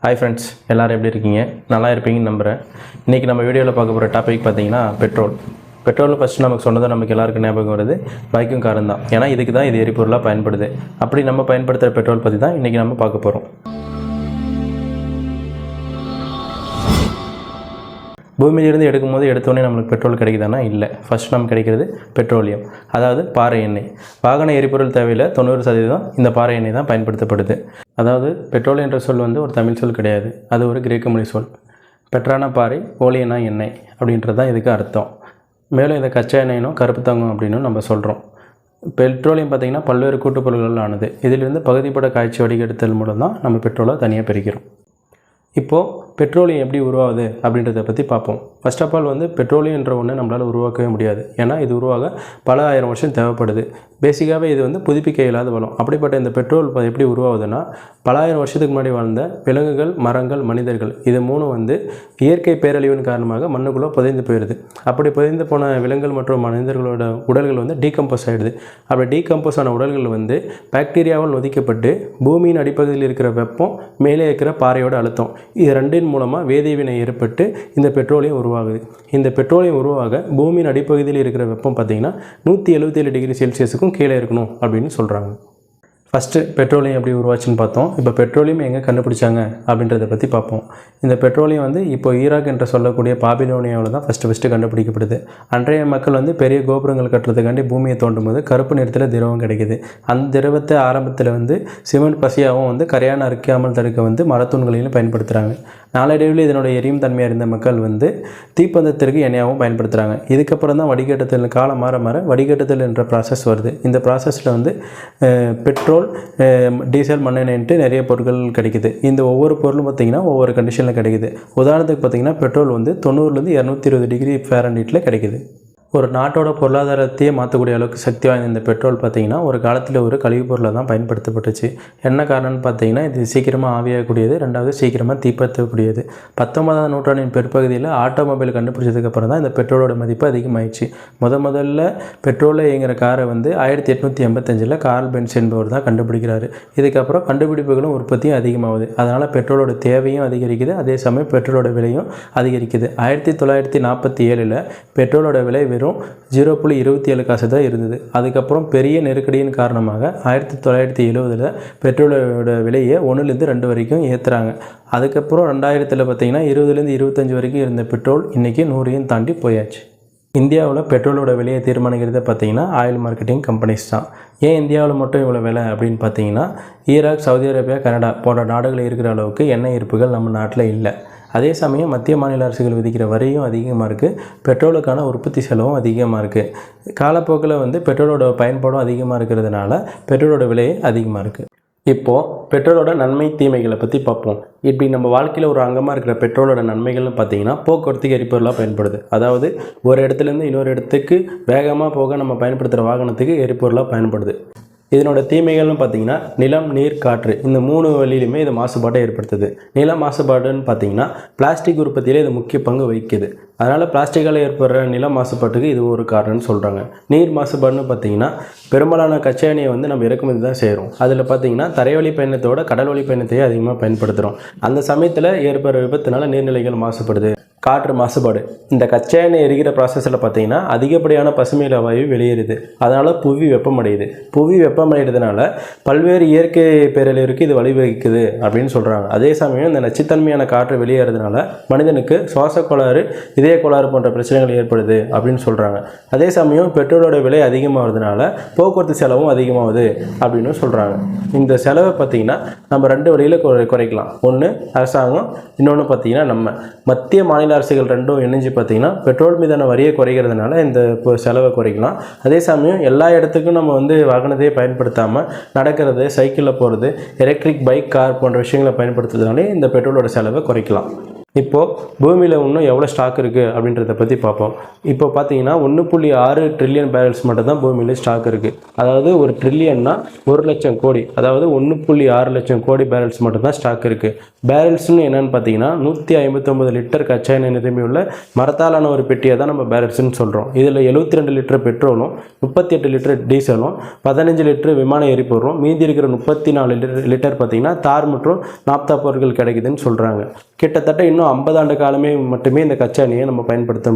Hi friends, எல்லோரும் எப்படி இருக்கீங்க? நல்லா இருப்பீங்கன்னு நம்புகிறேன். இன்றைக்கி நம்ம வீடியோவில் பார்க்க போகிற டாபிக் பார்த்தீங்கன்னா பெட்ரோல் ஃபஸ்ட்டு நமக்கு சொன்னதை நமக்கு எல்லாருக்கும் ஞாபகம் வருது பைக்கும் காரும் தான். ஏன்னா இதுக்கு தான் இது எரிபொருளாக பயன்படுது. அப்படி நம்ம பயன்படுத்துகிற பெட்ரோல் பற்றி தான் இன்றைக்கி நம்ம பார்க்க போகிறோம். பூமியிலிருந்து எடுக்கும்போது எடுத்தோடனே நம்மளுக்கு பெட்ரோல் கிடைக்குதானா? இல்லை. ஃபஸ்ட் நமக்கு கிடைக்கிறது பெட்ரோலியம், அதாவது பாறை எண்ணெய். வாகன எரிபொருள் தேவையில் 90% இந்த பாறை எண்ணெய் தான் பயன்படுத்தப்படுது. அதாவது பெட்ரோல் என்ற சொல் ஒரு தமிழ் சொல் கிடையாது, அது ஒரு கிரேக்க மொழி சொல். பெட்ரான பாறை, ஓலியனா எண்ணெய் அப்படின்றது தான் இதுக்கு அர்த்தம். மேலும் இதை கச்சா எண்ணெயினும் கருப்பு தங்கம் அப்படின்னு நம்ம சொல்கிறோம். பெட்ரோலியம் பார்த்திங்கன்னா பல்வேறு கூட்டுப்பொருள்கள் ஆனது. இதிலிருந்து பகுதிப்பட காய்ச்சி வடிகெடுத்தல் மூலம் தான் நம்ம பெட்ரோலை தனியாக பிரிக்கிறோம். இப்போது பெட்ரோலியம் எப்படி உருவாகுது அப்படின்றத பற்றி பார்ப்போம். ஃபர்ஸ்ட் ஆஃப் ஆல் பெட்ரோலியம் என்ற ஒன்று நம்மளால் உருவாக்கவே முடியாது. ஏன்னா இது உருவாக பல ஆயிரம் வருஷம் தேவைப்படுது. பேசிக்காகவே இது புதுப்பிக்க இயலாத வளம். அப்படிப்பட்ட இந்த பெட்ரோல் எப்படி உருவாகுதுன்னா, பல ஆயிரம் வருஷத்துக்கு முன்னாடி வாழ்ந்த விலங்குகள், மரங்கள், மனிதர்கள் இது மூணும் இயற்கை பேரழிவின் காரணமாக மண்ணுக்குள்ளே புதைந்து போயிடுது. அப்படி புதைந்து போன விலங்குகள் மற்றும் மனிதர்களோட உடல்கள் டீகம்போஸ் ஆகிடுது. அப்படி டீகம்போஸ் ஆன உடல்கள் பாக்டீரியாவால் நொதிக்கப்பட்டு பூமியின் அடிப்பகுதியில் இருக்கிற வெப்பம், மேலே இருக்கிற பாறையோட அழுத்தம், இது ரெண்டின் மூலமாக வேதிவினை ஏற்பட்டு இந்த பெட்ரோலியம் உருவாகுது. இந்த பெட்ரோலியம் உருவாக பூமியின் அடிப்பகுதியில் இருக்கிற வெப்பம் பார்த்திங்கன்னா 177 டிகிரி செல்சியஸுக்கும் கீழே இருக்கணும் அப்படின்னு சொல்கிறாங்க. ஃபஸ்ட்டு பெட்ரோலியம் எப்படி உருவாச்சுன்னு பார்த்தோம். இப்போ பெட்ரோலியம் எங்கே கண்டுபிடிச்சாங்க அப்படின்றத பற்றி பார்ப்போம். இந்த பெட்ரோலியம் இப்போ ஈராக் என்று சொல்லக்கூடிய பாபிலோனியாவில் தான் ஃபஸ்ட்டு கண்டுபிடிக்கப்படுது. அன்றைய மக்கள் பெரிய கோபுரங்கள் கட்டுறதுக்காண்டி பூமியை தோண்டும் போது கருப்பு நிறத்தில் திரவம் கிடைக்கிது. அந்த திரவத்தை ஆரம்பத்தில் சிமெண்ட் பசியாகவும் கரையான அறுக்காமல் தடுக்க மரத்தூண்களையும் பயன்படுத்துகிறாங்க. நாளடைவில் இதனுடைய எரியும் தன்மையாக இருந்த மக்கள் தீப்பந்தத்திற்கு எண்ணெயாகவும் பயன்படுத்துகிறாங்க. இதுக்கப்புறம் தான் வடிகட்டுதல், காலம் மாற மாற வடிகட்டுதல் என்ற ப்ராசஸ் வருது. இந்த ப்ராசஸில் பெட்ரோல், டீசல், மண்ணெண்ணெய்ன்ட்டு நிறைய பொருட்கள் கிடைக்குது. இந்த ஒவ்வொரு பொருளும் பார்த்திங்கன்னா ஒவ்வொரு கண்டிஷனில் கிடைக்குது. உதாரணத்துக்கு பார்த்திங்கன்னா பெட்ரோல் 90லேருந்து 220 டிகிரி ஃபாரன்ஹீட்டில் கிடைக்குது. ஒரு நாட்டோட பொருளாதாரத்தையே மாற்றக்கூடிய அளவுக்கு சக்தி வாய்ந்த இந்த பெட்ரோல் பார்த்திங்கன்னா ஒரு காலத்தில் ஒரு கழிவுப் பொருளாக தான் பயன்படுத்தப்பட்டுச்சு. என்ன காரணம்னு பார்த்தீங்கன்னா, இது சீக்கிரமாக ஆவியாகக்கூடியது, ரெண்டாவது சீக்கிரமாக தீப்பற்றக்கூடியது. 19ஆம் நூற்றாண்டின் பிற்பகுதியில் ஆட்டோமொபைல் கண்டுபிடிச்சதுக்கப்புறம் தான் இந்த பெட்ரோலோட மதிப்பு அதிகமாகிடுச்சு. முதல்ல பெட்ரோலில் இயங்குகிற காரை 1885 கார்ல் பென்ஸ் என்பவர் தான் கண்டுபிடிக்கிறாரு. இதுக்கப்புறம் கண்டுபிடிப்புகளும் உற்பத்தியும் அதிகமாகுது. அதனால் பெட்ரோலோட தேவையும் அதிகரிக்குது, அதே சமயம் பெட்ரோலோட விலையும் அதிகரிக்குது. 1947 பெட்ரோலோட விலை 0.27 காசு தான் இருந்தது. அதுக்கப்புறம் பெரிய நெருக்கடியின் காரணமாக 1970 பெட்ரோலோட விலையை 1லேருந்து 2 வரைக்கும் ஏற்றுறாங்க. அதுக்கப்புறம் 2000 பார்த்திங்கன்னா 20லேருந்து 25 வரைக்கும் இருந்த பெட்ரோல் இன்றைக்கி 100 தாண்டி போயாச்சு. இந்தியாவில் பெட்ரோலோட விலையை தீர்மானிக்கிறது பார்த்திங்கன்னா ஆயில் மார்க்கெட்டிங் கம்பெனிஸ் தான். ஏன் இந்தியாவில் மட்டும் இவ்வளோ விலை அப்படின்னு பார்த்தீங்கன்னா, ஈராக், சவுதி அரேபியா, கனடா போன்ற நாடுகளில் இருக்கிற அளவுக்கு எண்ணெய் இருப்புகள் நம்ம நாட்டில் இல்லை. அதே சமயம் மத்திய மாநில அரசுகள் விதிக்கிற வரியும் அதிகமாக இருக்குது, பெட்ரோலுக்கான உற்பத்தி செலவும் அதிகமாக இருக்குது. காலப்போக்கில் பெட்ரோலோட பயன்பாடும் அதிகமாக இருக்கிறதுனால பெட்ரோலோட விலையே அதிகமாக இருக்குது. இப்போது பெட்ரோலோட நன்மை தீமைகளை பற்றி பார்ப்போம். இப்படி நம்ம வாழ்க்கையில் ஒரு அங்கமாக இருக்கிற பெட்ரோலோட நன்மைகள்னு பார்த்தீங்கன்னா, போக்குவரத்துக்கு எரிபொருளாக பயன்படுது. அதாவது ஒரு இடத்துலேருந்து இன்னொரு இடத்துக்கு வேகமாக போக நம்ம பயன்படுத்துகிற வாகனத்துக்கு எரிபொருளாக பயன்படுது. இதனோட தீமைகள்னு பார்த்தீங்கன்னா, நிலம், நீர், காற்று இந்த 3 வழியிலுமே இது மாசுபாட்டை ஏற்படுத்துது. நில மாசுபாடுன்னு பார்த்தீங்கன்னா, பிளாஸ்டிக் உற்பத்தியில் இது முக்கிய பங்கு வகிக்குது. அதனால் பிளாஸ்டிக்கால் ஏற்படுற நில மாசுபாட்டுக்கு இது ஒரு காரணம்னு சொல்கிறாங்க. நீர் மாசுபாடுன்னு பார்த்தீங்கன்னா, பெரும்பாலான கச்சா எண்ணெயை நம்ம இறக்குமதி தான் செய்கிறோம். அதில் பார்த்தீங்கன்னா தரைவழி பயணத்தோட கடல் வழி பயணத்தையே அதிகமாக பயன்படுத்துகிறோம். அந்த சமயத்தில் ஏற்படுற விபத்துனால நீர்நிலைகள் மாசுபடுது. காற்று மாசுபாடு, இந்த கச்சா எண்ணெய் எரிக்கிற ப்ராசஸில் பார்த்தீங்கன்னா அதிகப்படியான பசுமையில வாயு வெளியேறுது. அதனால் புவி வெப்பமடையுது. புவி வெப்பமடைகிறதுனால பல்வேறு இயற்கை பேரழிவுக்கு இது வழிவகுக்குது அப்படின்னு சொல்கிறாங்க. அதே சமயம் இந்த நச்சுத்தன்மையான காற்று வெளியேறதுனால மனிதனுக்கு சுவாச கோளாறு, இதய கோளாறு போன்ற பிரச்சனைகள் ஏற்படுது அப்படின்னு சொல்கிறாங்க. அதே சமயம் பெட்ரோலோட விலை அதிகமாகிறதுனால போக்குவரத்து செலவும் அதிகமாகுது அப்படின்னு சொல்கிறாங்க. இந்த செலவை பார்த்திங்கன்னா நம்ம 2 வழியில் குறைக்கலாம். ஒன்று அரசாங்கம், இன்னொன்று பார்த்திங்கன்னா நம்ம மத்திய மாநில அரசுகள் ரெண்டும் இணைஞ்சு பார்த்திங்கன்னா பெட்ரோல் மீதான வரியை குறைக்கிறதுனால இந்த செலவை குறைக்கலாம். அதே சமயம் எல்லா இடத்துக்கும் நம்ம வாகனத்தையே பயன்படுத்தாமல் நடக்கிறது, சைக்கிளில் போகிறது, எலக்ட்ரிக் பைக், கார் போன்ற விஷயங்களை பயன்படுத்துறதுனாலே இந்த பெட்ரோலோட செலவை குறைக்கலாம். இப்போது பூமியில் இன்னும் எவ்வளோ ஸ்டாக் இருக்குது அப்படின்றத பற்றி பார்ப்போம். இப்போ பார்த்தீங்கன்னா 1.6 ட்ரில்லியன் பேரல்ஸ் மட்டும் தான் பூமியில் ஸ்டாக் இருக்குது. அதாவது ஒரு ட்ரில்லியன்னா 1,00,000 கோடி, அதாவது 1.6 லட்சம் கோடி பேரல்ஸ் மட்டும் தான் ஸ்டாக் இருக்குது. பேரல்ஸ்னு என்னென்னு பார்த்தீங்கன்னா 159 லிட்டர் கச்சா எண்ணெய் நிரம்பியுள்ள மரத்தாலான ஒரு பெட்டியை தான் நம்ம பேரல்ஸ்னு சொல்கிறோம். இதில் 72 லிட்டர் பெட்ரோலும் 38 லிட்டர் டீசலும் 15 லிட்டர் விமான எரிபொருளும் மீதி இருக்கிற 34 லிட்டர் பார்த்தீங்கன்னா தார் மற்றும் நாப்தா பொருட்கள் கிடைக்குதுன்னு சொல்கிறாங்க. கிட்டத்தட்ட இன்னும் 50 ஆண்டு காலமே மட்டுமே இந்த கச்சா எண்ணெயை நம்ம பயன்படுத்த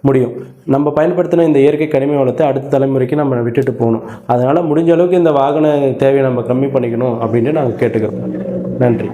முடியும். நம்ம பயன்படுத்தின இந்த இயற்கை கனிம வளத்தை அடுத்த தலைமுறைக்கு நம்ம விட்டுட்டு போகணும். அதனால் முடிஞ்ச அளவுக்கு இந்த வாகன தேவையை நம்ம கம்மி பண்ணிக்கணும் அப்படின்னு நாங்கள் கேட்டுக்கிறோம். நன்றி.